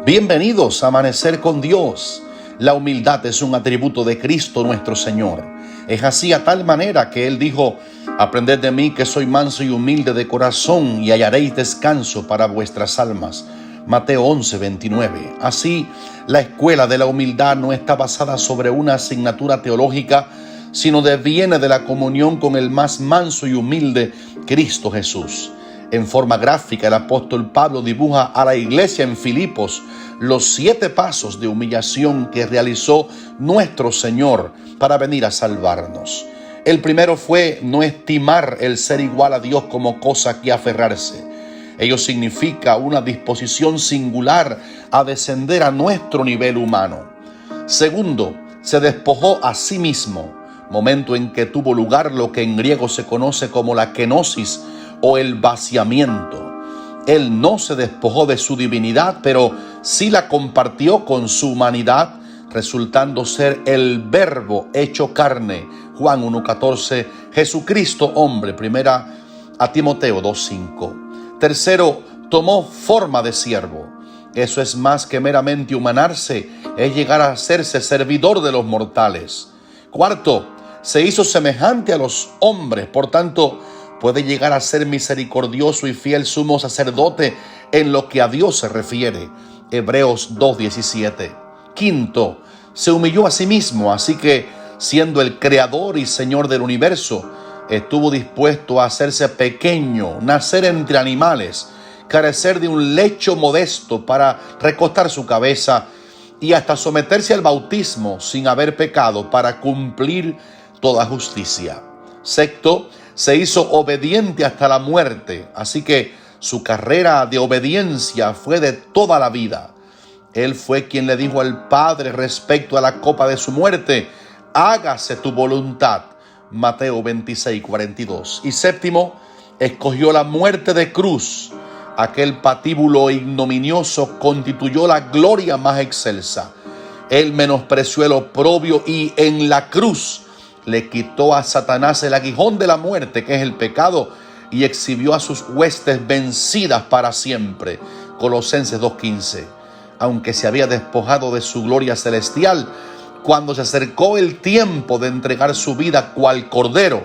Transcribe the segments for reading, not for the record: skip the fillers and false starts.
Bienvenidos a Amanecer con Dios. La humildad es un atributo de Cristo nuestro Señor. Es así a tal manera que Él dijo: aprended de mí que soy manso y humilde de corazón y hallaréis descanso para vuestras almas. Mateo 11:29. Así, la escuela de la humildad no está basada sobre una asignatura teológica, sino deviene de la comunión con el más manso y humilde, Cristo Jesús. En forma gráfica, el apóstol Pablo dibuja a la iglesia en Filipos los 7 pasos de humillación que realizó nuestro Señor para venir a salvarnos. El primero fue no estimar el ser igual a Dios como cosa que aferrarse. Ello significa una disposición singular a descender a nuestro nivel humano. Segundo, se despojó a sí mismo, momento en que tuvo lugar lo que en griego se conoce como la kenosis o el vaciamiento. Él no se despojó de su divinidad, pero sí la compartió con su humanidad, resultando ser el Verbo hecho carne. Juan 1:14, Jesucristo hombre. Primera a Timoteo 2:5. Tercero, tomó forma de siervo. Eso es más que meramente humanarse, es llegar a hacerse servidor de los mortales. Cuarto, se hizo semejante a los hombres, por tanto, puede llegar a ser misericordioso y fiel sumo sacerdote en lo que a Dios se refiere. Hebreos 2:17. Quinto, se humilló a sí mismo, así que, siendo el creador y señor del universo, estuvo dispuesto a hacerse pequeño, nacer entre animales, carecer de un lecho modesto para recostar su cabeza y hasta someterse al bautismo sin haber pecado para cumplir toda justicia. Sexto, se hizo obediente hasta la muerte, así que su carrera de obediencia fue de toda la vida. Él fue quien le dijo al Padre respecto a la copa de su muerte: hágase tu voluntad. Mateo 26:42. Y séptimo, escogió la muerte de cruz. Aquel patíbulo ignominioso constituyó la gloria más excelsa. Él menospreció el oprobio y en la cruz le quitó a Satanás el aguijón de la muerte, que es el pecado, y exhibió a sus huestes vencidas para siempre. Colosenses 2:15. Aunque se había despojado de su gloria celestial, cuando se acercó el tiempo de entregar su vida cual cordero,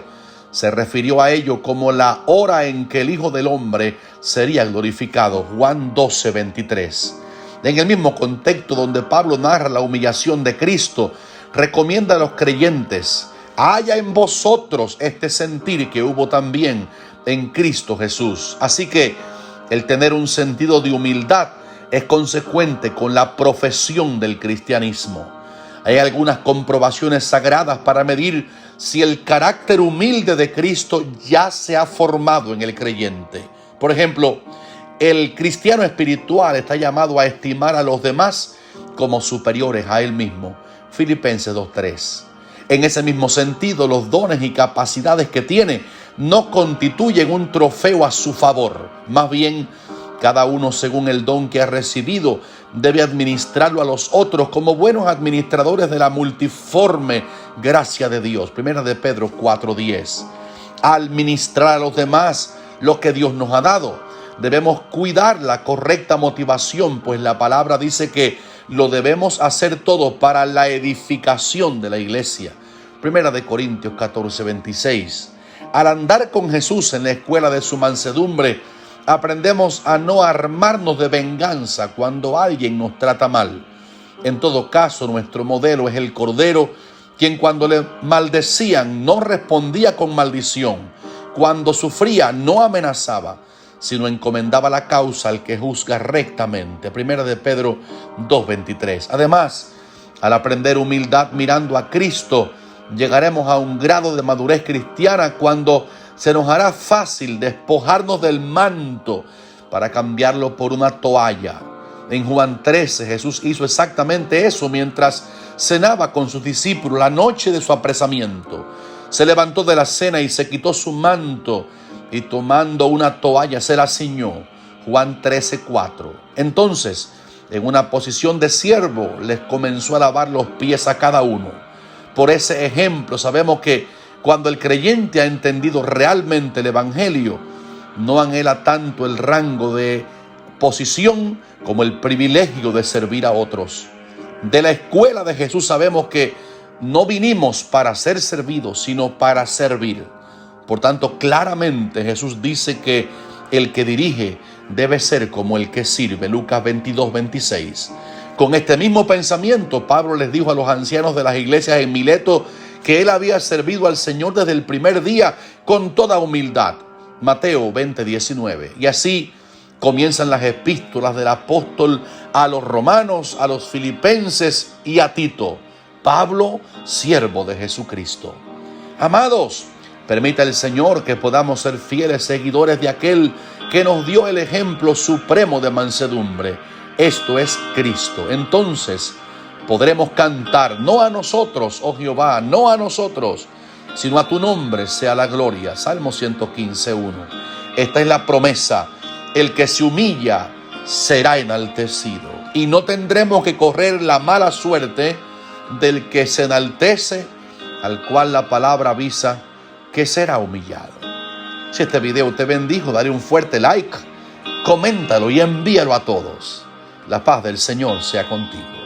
se refirió a ello como la hora en que el Hijo del Hombre sería glorificado. Juan 12:23. En el mismo contexto donde Pablo narra la humillación de Cristo, recomienda a los creyentes: haya en vosotros este sentir que hubo también en Cristo Jesús. Así que el tener un sentido de humildad es consecuente con la profesión del cristianismo. Hay algunas comprobaciones sagradas para medir si el carácter humilde de Cristo ya se ha formado en el creyente. Por ejemplo, el cristiano espiritual está llamado a estimar a los demás como superiores a él mismo. Filipenses 2:3. En ese mismo sentido, los dones y capacidades que tiene no constituyen un trofeo a su favor. Más bien, cada uno según el don que ha recibido debe administrarlo a los otros como buenos administradores de la multiforme gracia de Dios. Primera de Pedro 4:10. Al ministrar a los demás lo que Dios nos ha dado, debemos cuidar la correcta motivación, pues la palabra dice que lo debemos hacer todo para la edificación de la iglesia. Primera de Corintios 14:26. Al andar con Jesús en la escuela de su mansedumbre, aprendemos a no armarnos de venganza cuando alguien nos trata mal. En todo caso, nuestro modelo es el Cordero, quien cuando le maldecían no respondía con maldición, cuando sufría no amenazaba, sino encomendaba la causa al que juzga rectamente. Primera de Pedro 2:23. Además, al aprender humildad mirando a Cristo, llegaremos a un grado de madurez cristiana cuando se nos hará fácil despojarnos del manto para cambiarlo por una toalla. En Juan 13, Jesús hizo exactamente eso mientras cenaba con sus discípulos la noche de su apresamiento. Se levantó de la cena y se quitó su manto y tomando una toalla se la ciñó. Juan 13:4. Entonces, en una posición de siervo, les comenzó a lavar los pies a cada uno. Por ese ejemplo sabemos que cuando el creyente ha entendido realmente el evangelio, no anhela tanto el rango de posición como el privilegio de servir a otros. De la escuela de Jesús sabemos que no vinimos para ser servidos, sino para servir. Por tanto, claramente Jesús dice que el que dirige debe ser como el que sirve. Lucas 22:26. Con este mismo pensamiento, Pablo les dijo a los ancianos de las iglesias en Mileto que él había servido al Señor desde el primer día con toda humildad. Mateo 20:19. Y así comienzan las epístolas del apóstol a los romanos, a los filipenses y a Tito. Pablo, siervo de Jesucristo. Amados, permita el Señor que podamos ser fieles seguidores de aquel que nos dio el ejemplo supremo de mansedumbre. Esto es Cristo. Entonces podremos cantar, no a nosotros, oh Jehová, no a nosotros, sino a tu nombre sea la gloria. Salmo 115:1. Esta es la promesa. El que se humilla será enaltecido. Y no tendremos que correr la mala suerte del que se enaltece, al cual la palabra avisa que será humillado. Si este video te bendijo, dale un fuerte like, coméntalo y envíalo a todos. La paz del Señor sea contigo.